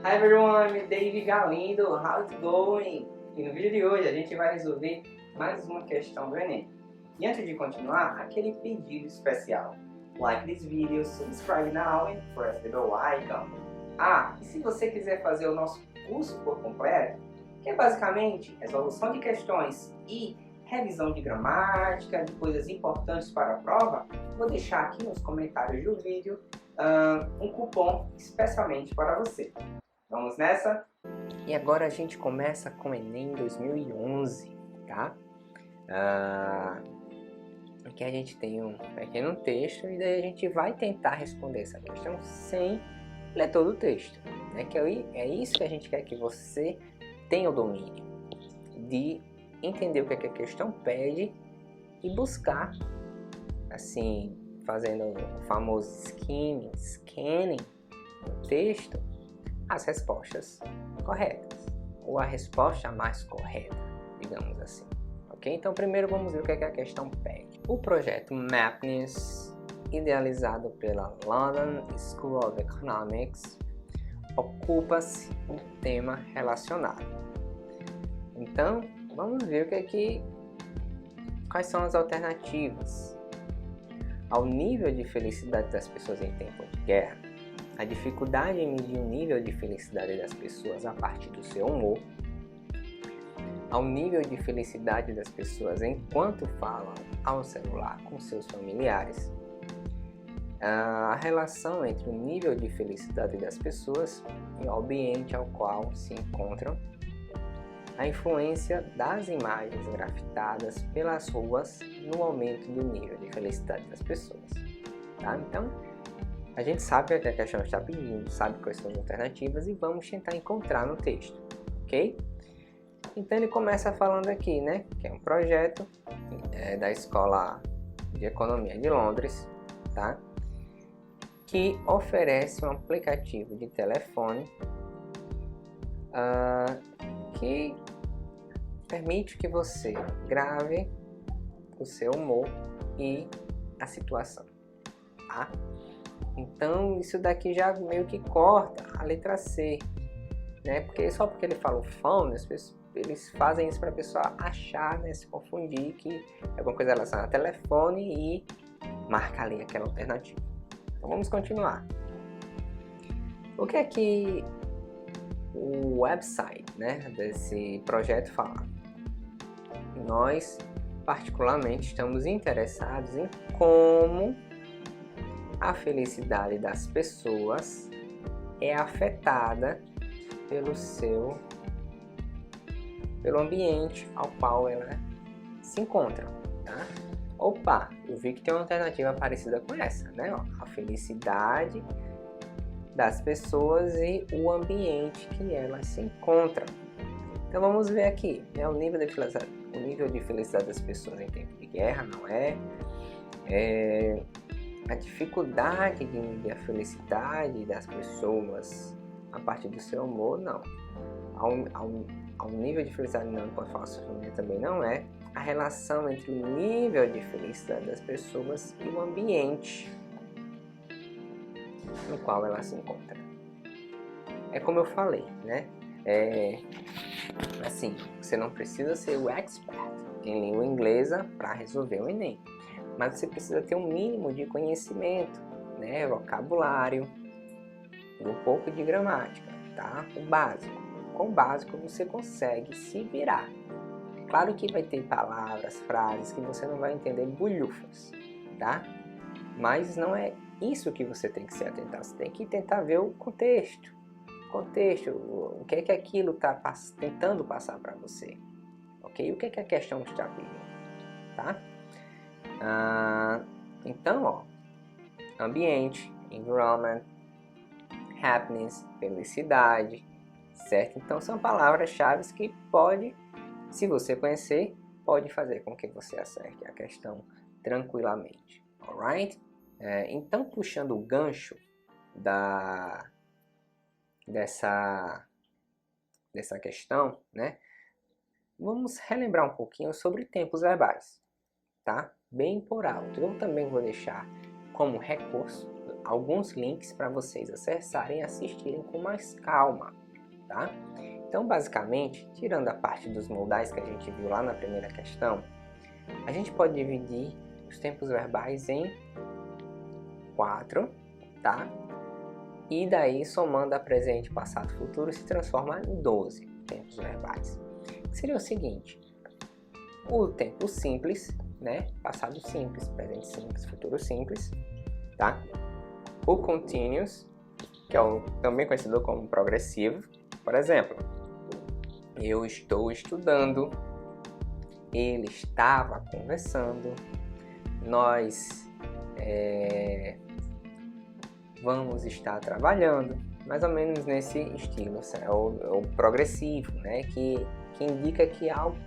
Hi everyone, I'm David Galindo, how's it going? E no vídeo de hoje a gente vai resolver mais uma questão do Enem. E antes de continuar, aquele pedido especial. Like this video, subscribe now and press the bell icon. Ah, e se você quiser fazer o nosso curso por completo, que é basicamente resolução de questões e revisão de gramática, de coisas importantes para a prova, vou deixar aqui nos comentários do vídeo um cupom especialmente para você. Vamos nessa? E agora a gente começa com o Enem 2011, tá? Aqui a gente tem um pequeno texto e daí a gente vai tentar responder essa questão sem ler todo o texto, né? Que é isso que a gente quer, que você tenha o domínio de entender o que a questão pede e buscar, assim, fazendo o famoso scanning no texto, as respostas corretas, ou a resposta mais correta, digamos assim. Ok? Então primeiro vamos ver o que a questão pede. O projeto MAPNIS, idealizado pela London School of Economics, ocupa-se um tema relacionado. Então vamos ver quais são as alternativas. Ao nível de felicidade das pessoas em tempo de guerra, a dificuldade em medir o nível de felicidade das pessoas a partir do seu humor, ao nível de felicidade das pessoas enquanto falam ao celular com seus familiares, a relação entre o nível de felicidade das pessoas e o ambiente ao qual se encontram, a influência das imagens grafitadas pelas ruas no aumento do nível de felicidade das pessoas. Tá? Então, a gente sabe o que a questão está pedindo, sabe quais são as alternativas e vamos tentar encontrar no texto, ok? Então ele começa falando aqui, né, que é um projeto da Escola de Economia de Londres, tá? Que oferece um aplicativo de telefone que permite que você grave o seu humor e a situação, tá? Então isso daqui já meio que corta a letra C, né? Porque só porque ele fala o phone, eles fazem isso para a pessoa achar, né, se confundir que é alguma coisa relacionada a telefone e marca ali aquela alternativa. Então vamos continuar. O que é que o website, né, desse projeto fala? Nós particularmente estamos interessados em como a felicidade das pessoas é afetada pelo ambiente ao qual ela se encontra, tá? Opa, eu vi que tem uma alternativa parecida com essa, né? A felicidade das pessoas e o ambiente que elas se encontram. Então vamos ver aqui, né? O nível de felicidade das pessoas em tempo de guerra não é a dificuldade de medir a felicidade das pessoas a partir do seu humor, não. Ao nível de felicidade não pode falar sobre também não é a relação entre o nível de felicidade das pessoas e o ambiente no qual ela se encontra. É como eu falei, né? Assim, você não precisa ser o expert em língua inglesa para resolver o Enem, mas você precisa ter um mínimo de conhecimento, né? Vocabulário e um pouco de gramática, tá? O básico. Com o básico você consegue se virar. Claro que vai ter palavras, frases que você não vai entender bulhufas, tá? Mas não é isso que você tem que se atentar. Você tem que tentar ver o contexto. O que é que aquilo está tentando passar para você, ok? O que é que a questão está pedindo, tá? Então, ó, ambiente, environment, happiness, felicidade, certo? Então são palavras-chave que se você conhecer, pode fazer com que você acerte a questão tranquilamente, alright? Então, puxando o gancho dessa questão, né? Vamos relembrar um pouquinho sobre tempos verbais, tá? Bem por alto. Eu também vou deixar como recurso alguns links para vocês acessarem e assistirem com mais calma, tá? Então, basicamente, tirando a parte dos modais que a gente viu lá na primeira questão, a gente pode dividir os tempos verbais em 4, tá? E daí, somando a presente, passado, futuro, se transforma em 12 tempos verbais. Seria o seguinte: o tempo simples, né? Passado simples, presente simples, futuro simples, tá? O continuous, que é também conhecido como progressivo. Por exemplo, eu estou estudando, ele estava conversando, nós vamos estar trabalhando, mais ou menos nesse estilo. É o progressivo, né? Que indica que algo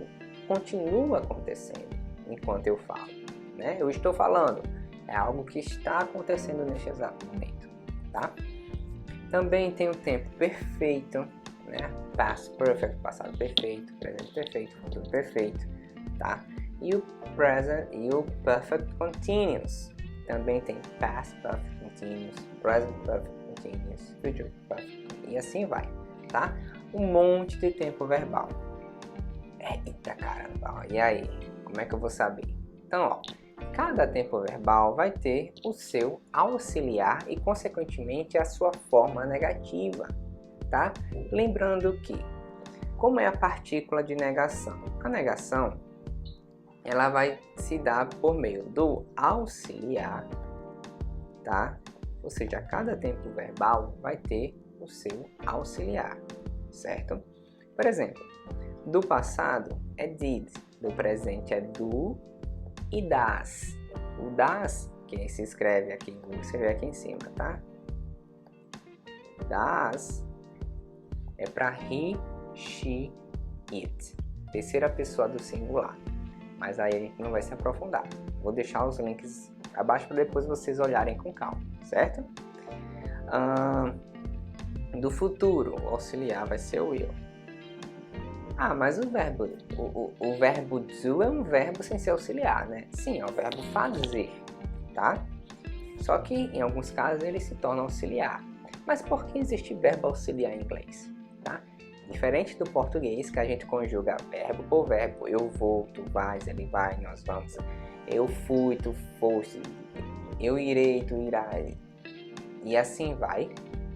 continua acontecendo enquanto eu falo, né? Eu estou falando, é algo que está acontecendo neste exato momento, tá? Também tem o tempo perfeito, né? Past perfect, passado perfeito, presente perfeito, futuro perfeito, tá? E o present e o perfect continuous. Também tem past perfect continuous, present perfect continuous, future perfect, e assim vai, tá? Um monte de tempo verbal. Eita caramba, e aí? Como é que eu vou saber? Então, ó, cada tempo verbal vai ter o seu auxiliar e, consequentemente, a sua forma negativa, tá? Lembrando que, como é a partícula de negação? A negação, ela vai se dar por meio do auxiliar, tá? Ou seja, cada tempo verbal vai ter o seu auxiliar, certo? Por exemplo, do passado é did, do presente é do e das. O das, que se escreve aqui, vou escrever aqui em cima, tá? Das é para he, she, it. Terceira pessoa do singular. Mas aí a gente não vai se aprofundar. Vou deixar os links abaixo para depois vocês olharem com calma, certo? Do futuro, o auxiliar vai ser o will. Mas o verbo do é um verbo sem ser auxiliar, né? Sim, é o verbo fazer, tá? Só que em alguns casos ele se torna auxiliar. Mas por que existe verbo auxiliar em inglês? Tá? Diferente do português, que a gente conjuga verbo por verbo. Eu vou, tu vais, ele vai, nós vamos. Eu fui, tu foste. Eu irei, tu irás. E assim vai.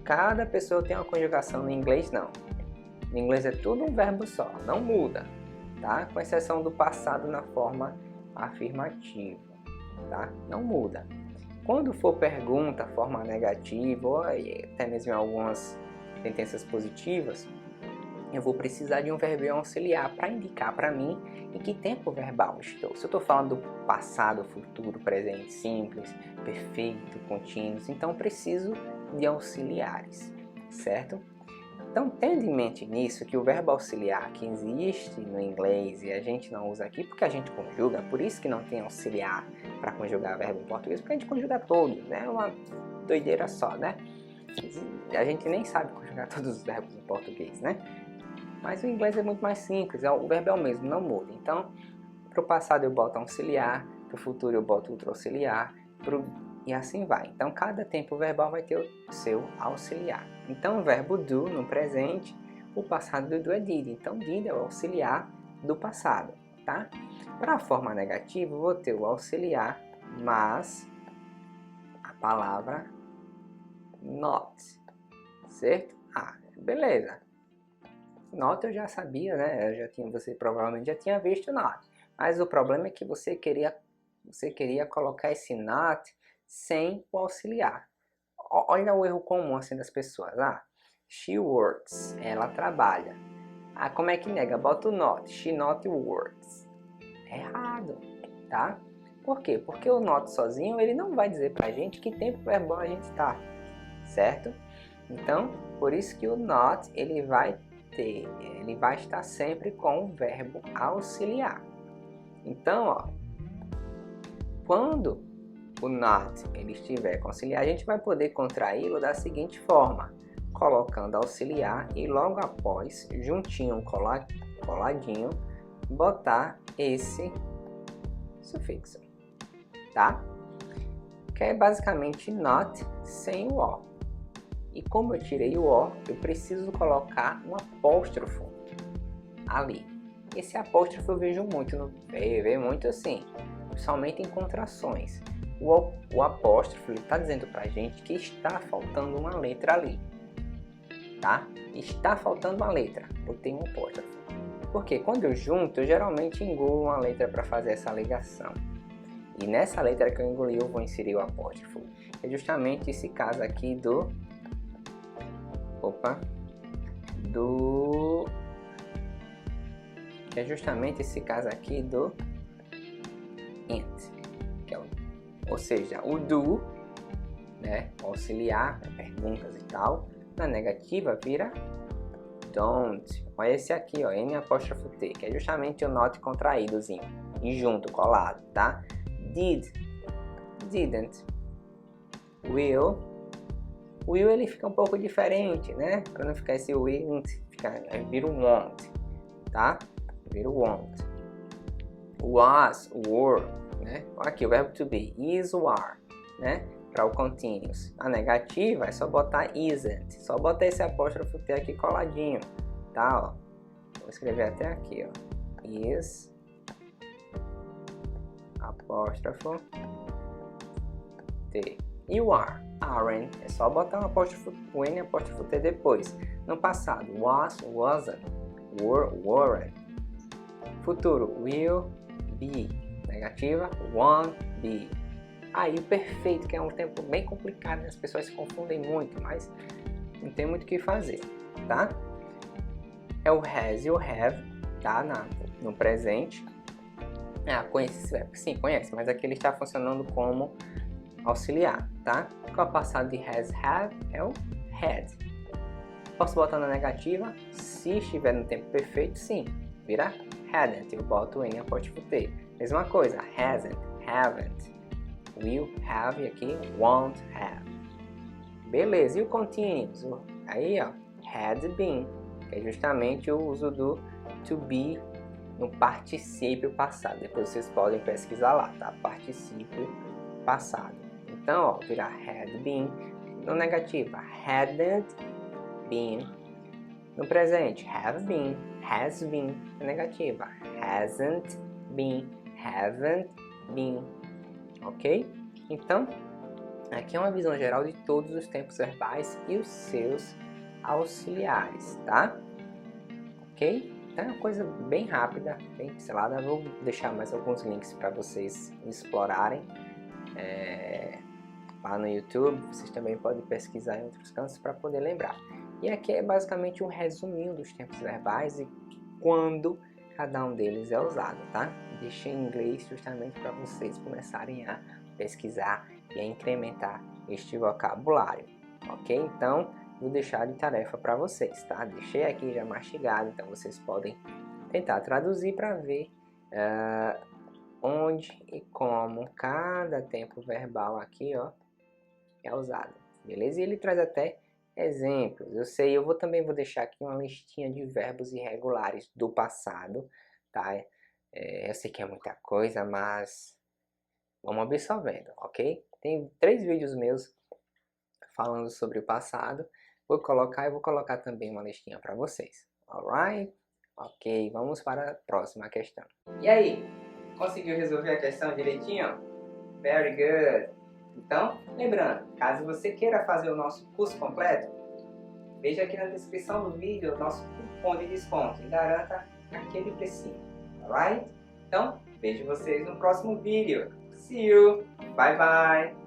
Cada pessoa tem uma conjugação. No inglês, não. No inglês é tudo um verbo só, não muda, tá? Com exceção do passado na forma afirmativa, tá? Não muda. Quando for pergunta, forma negativa, ou até mesmo em algumas sentenças positivas, eu vou precisar de um verbo auxiliar para indicar para mim em que tempo verbal estou. Se eu estou falando do passado, futuro, presente, simples, perfeito, contínuo, então preciso de auxiliares, certo? Então, tendo em mente nisso, que o verbo auxiliar que existe no inglês e a gente não usa aqui porque a gente conjuga, por isso que não tem auxiliar para conjugar verbo em português, porque a gente conjuga todos, né? É uma doideira só, né? A gente nem sabe conjugar todos os verbos em português, né? Mas o inglês é muito mais simples, o verbo é o mesmo, não muda. Então, para o passado eu boto auxiliar, para o futuro eu boto outro auxiliar, e assim vai. Então, cada tempo verbal vai ter o seu auxiliar. Então, o verbo do no presente, o passado do é did. Então, did é o auxiliar do passado, tá? Para a forma negativa, eu vou ter o auxiliar, mas a palavra not, certo? Beleza. Not eu já sabia, né? Você provavelmente já tinha visto not. Mas o problema é que você queria colocar esse not sem o auxiliar. Olha o erro comum assim das pessoas. She works, ela trabalha. Como é que nega? Bota o not, she not works. É errado, tá? Por quê? Porque o not sozinho, ele não vai dizer pra gente que tempo verbal a gente está, certo? Então, por isso que o not, ele vai estar sempre com o verbo auxiliar. Então, quando o not ele estiver com auxiliar, a gente vai poder contraí-lo da seguinte forma, colocando auxiliar e logo após, juntinho, coladinho, botar esse sufixo, tá? que é basicamente not sem o O. E como eu tirei o O, eu preciso colocar um apóstrofo ali. Esse apóstrofo eu vejo muito, vejo muito assim, principalmente em contrações. O apóstrofo está dizendo para a gente que está faltando uma letra ali, tá? Está faltando uma letra, botei um apóstrofo. Porque quando eu junto, eu geralmente engulo uma letra para fazer essa ligação. E nessa letra que eu engoli, eu vou inserir o apóstrofo. É justamente esse caso aqui do... É justamente esse caso aqui do int, que é ou seja, o do, né, auxiliar, perguntas e tal, na negativa vira don't. Olha esse aqui, ó, N''T, que é justamente o not contraídozinho, e junto, colado, tá? Did, didn't, will ele fica um pouco diferente, né? Para não ficar esse willn't, vira um won't, tá? Vira o won't. Was, were, né? Aqui o verbo to be, is, were, né? Para o continuous. A negativa é só botar isn't, só botar esse apóstrofo T aqui coladinho, tá? Ó. Vou escrever até aqui, ó. Is, apóstrofo T. E o are, aren't, é só botar um apóstrofo, o N apóstrofo T depois. No passado, was, wasn't, were, weren't. Futuro, will be. Negativa, won't be. Aí o perfeito, que é um tempo bem complicado, né? As pessoas se confundem muito, mas não tem muito o que fazer, tá? É o has e o have, tá? No presente. Ah, conhece esse verbo? Sim, conhece, mas aqui ele está funcionando como auxiliar, tá? Qual é o passado de has, have? É o had. Posso botar na negativa? Se estiver no tempo perfeito, sim. Vira hadn't, eu boto o N apóstrofo T. Mesma coisa, hasn't, haven't, will have e aqui won't have. Beleza, e o continuous? Aí, ó, had been, que é justamente o uso do to be no particípio passado. Depois vocês podem pesquisar lá, tá? Particípio passado. Então, ó, virar had been. No negativa, hadn't been. No presente, have been, has been. Na negativa, hasn't been, haven't been. Ok? Então, aqui é uma visão geral de todos os tempos verbais e os seus auxiliares, tá? Ok? Então é uma coisa bem rápida, bem pincelada. Vou deixar mais alguns links para vocês explorarem lá no YouTube. Vocês também podem pesquisar em outros cantos para poder lembrar. E aqui é basicamente um resuminho dos tempos verbais e quando cada um deles é usado, tá? Deixei em inglês justamente para vocês começarem a pesquisar e a incrementar este vocabulário, ok? Então, vou deixar de tarefa para vocês, tá? Deixei aqui já mastigado, então vocês podem tentar traduzir para ver onde e como cada tempo verbal aqui, ó, é usado, beleza? E ele traz até exemplos. Eu sei, eu também vou deixar aqui uma listinha de verbos irregulares do passado, tá? Eu sei que é muita coisa, mas vamos absorvendo, ok? Tem 3 vídeos meus falando sobre o passado. Vou colocar também uma listinha para vocês, alright? Ok, vamos para a próxima questão. E aí, conseguiu resolver a questão direitinho? Very good! Então, lembrando, caso você queira fazer o nosso curso completo, veja aqui na descrição do vídeo o nosso cupom de desconto e garanta aquele precinho, alright? Então, vejo vocês no próximo vídeo. See you! Bye bye!